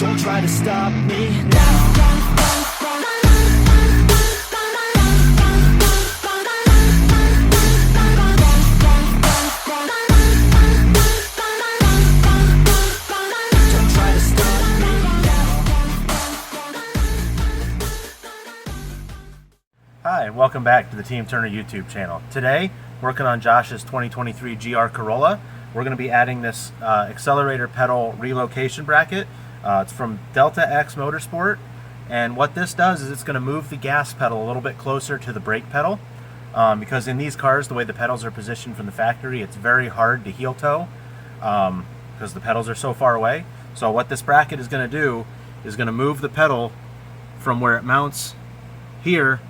Don't try to stop me now. Hi, welcome back to the Team Turner YouTube channel. Today, working on Josh's 2023 GR Corolla. We're going to be adding this accelerator pedal relocation bracket. It's from Delta X Motorsport, and what this does is it's going to move the gas pedal a little bit closer to the brake pedal, because in these cars, the way the pedals are positioned from the factory, it's very hard to heel toe because the pedals are so far away. So what this bracket is going to do is going to move the pedal from where it mounts here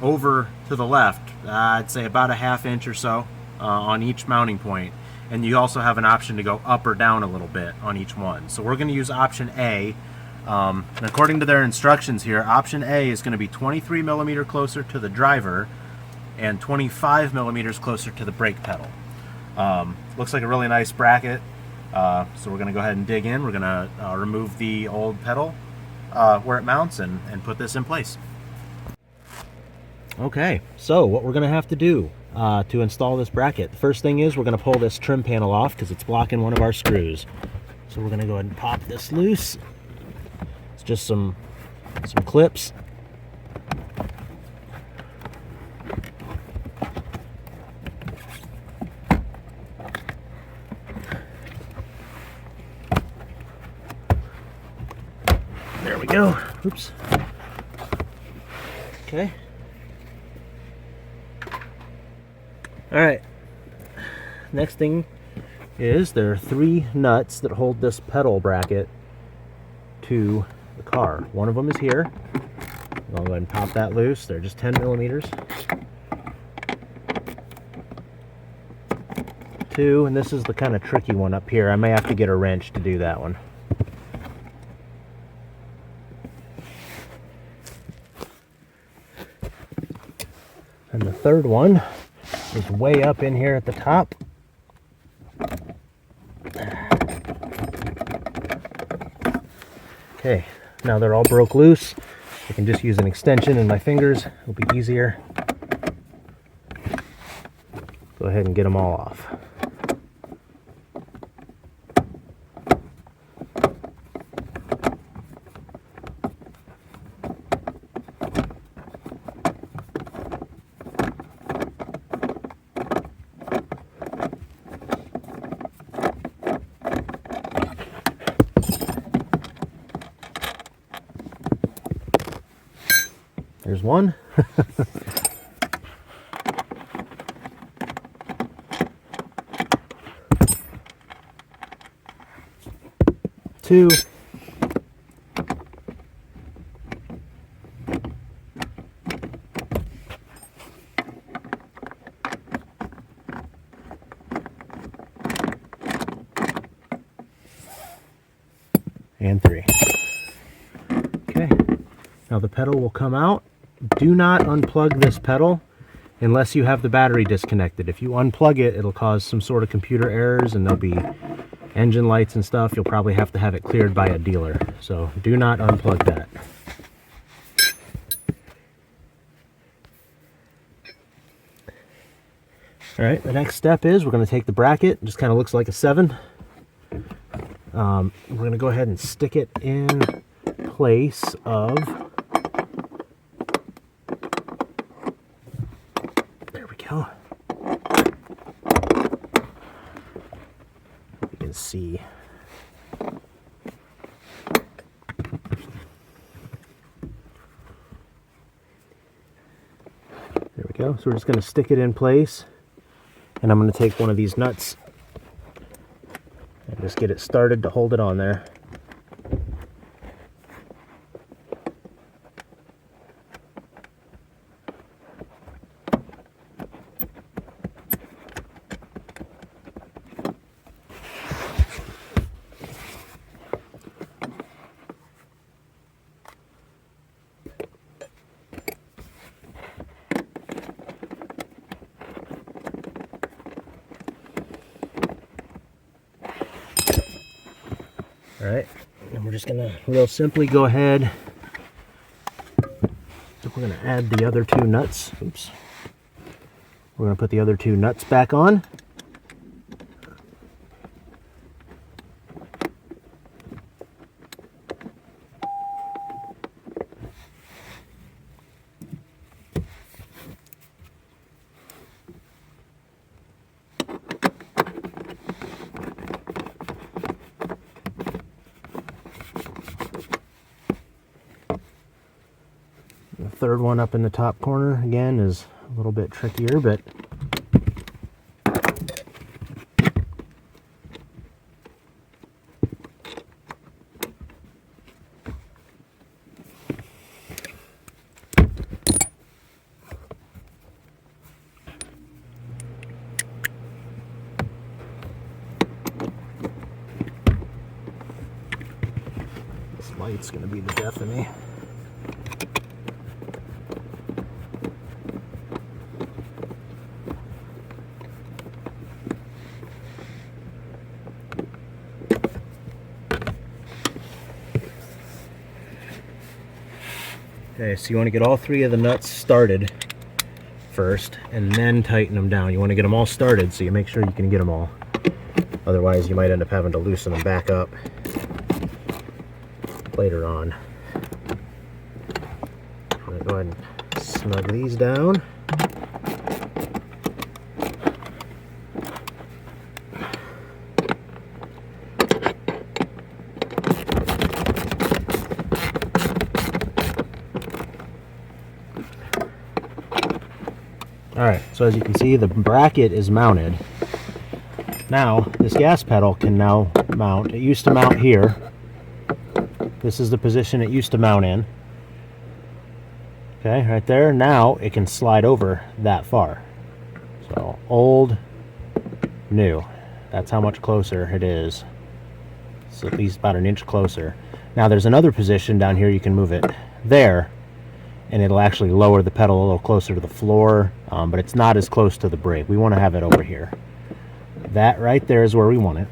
over to the left, I'd say about a ½ inch or so on each mounting point. And you also have an option to go up or down a little bit on each one. So we're going to use option A. And according to their instructions here, option A is going to be 23 millimeter closer to the driver and 25 millimeters closer to the brake pedal. Looks like a really nice bracket. So we're going to go ahead and dig in. We're going to remove the old pedal where it mounts and put this in place. Okay, so what we're going to have to do to install this bracket, the first thing is we're going to pull this trim panel off because it's blocking one of our screws. So we're going to go ahead and pop this loose. It's just some clips. There we go. Oops. Okay. Alright, next thing is there are 3 nuts that hold this pedal bracket to the car. One of them is here. I'll go ahead and pop that loose. They're just 10 millimeters. 2, and this is the kind of tricky one up here. I may have to get a wrench to do that one. And the third one is way up in here at the top. Okay, now they're all broke loose. I can just use an extension in my fingers. It'll be easier. Go ahead and get them all off. There's one. 2. And 3. Okay. Now the pedal will come out. Do not unplug this pedal unless you have the battery disconnected. If you unplug it, it'll cause some sort of computer errors and there'll be engine lights and stuff. You'll probably have to have it cleared by a dealer. So do not unplug that. Alright, the next step is we're going to take the bracket. It just kind of looks like a 7. We're going to go ahead and stick it in place of... You can see. There we go. So we're just going to stick it in place, and I'm going to take one of these nuts and just get it started to hold it on there. Alright, we're just gonna real simply go ahead. We're gonna add the other two nuts. Oops. We're gonna put the other two nuts back on. The third one up in the top corner again is a little bit trickier, but this light's going to be the death of me. Okay, so you want to get all three of the nuts started first and then tighten them down. You want to get them all started so you make sure you can get them all. Otherwise you might end up having to loosen them back up later on. I'm going to go ahead and snug these down. Alright, so as you can see, the bracket is mounted. Now, this gas pedal can now mount. It used to mount here. This is the position it used to mount in. Okay, right there. Now it can slide over that far. So, old, new. That's how much closer it is. It's at least about an inch closer. Now, there's another position down here you can move it there, and it'll actually lower the pedal a little closer to the floor, but it's not as close to the brake. We want to have it over here. That right there is where we want it.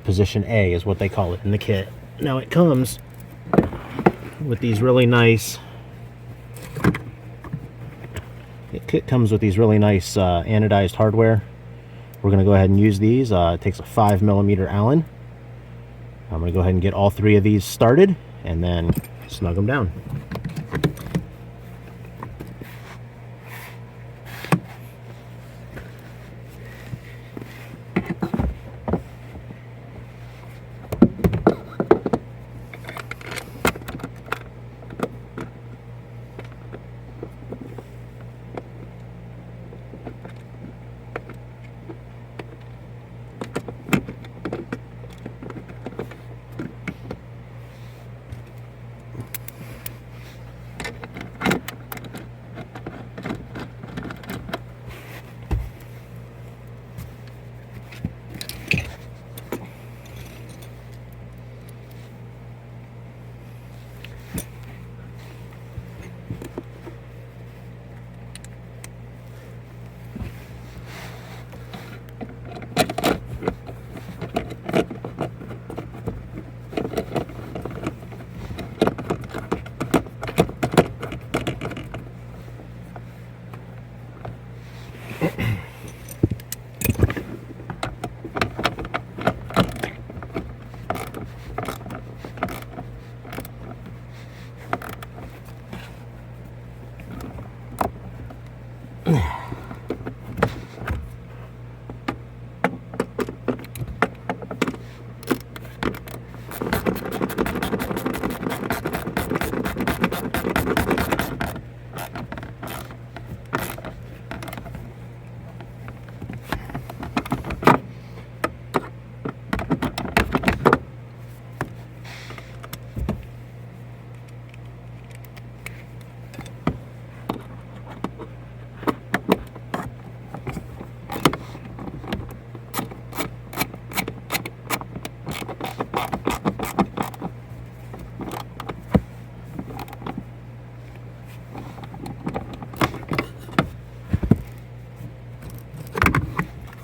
Position A is what they call it in the kit. Now it comes with these really nice, anodized hardware. We're going to go ahead and use these. It takes a 5mm Allen. I'm going to go ahead and get all three of these started and then snug them down.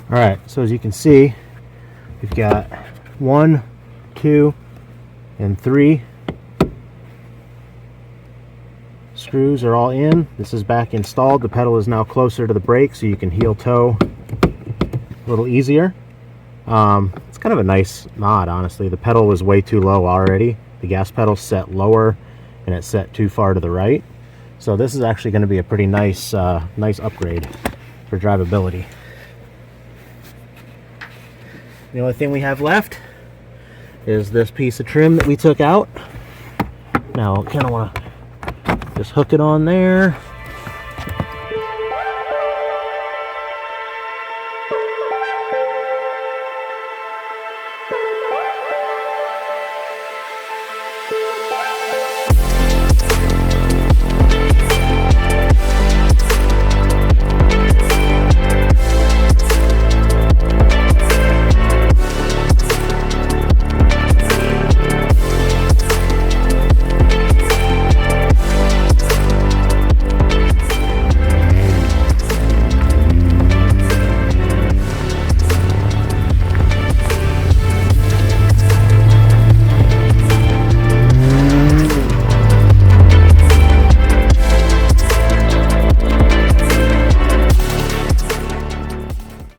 Alright, so as you can see, we've got 1, 2, and 3 screws are all in. This is back installed. The pedal is now closer to the brake, so you can heel toe a little easier. It's kind of a nice mod, honestly. The pedal was way too low already. The gas pedal set lower and it's set too far to the right. So this is actually going to be a pretty nice nice upgrade for drivability. The only thing we have left is this piece of trim that we took out. Now I kind of want to just hook it on there.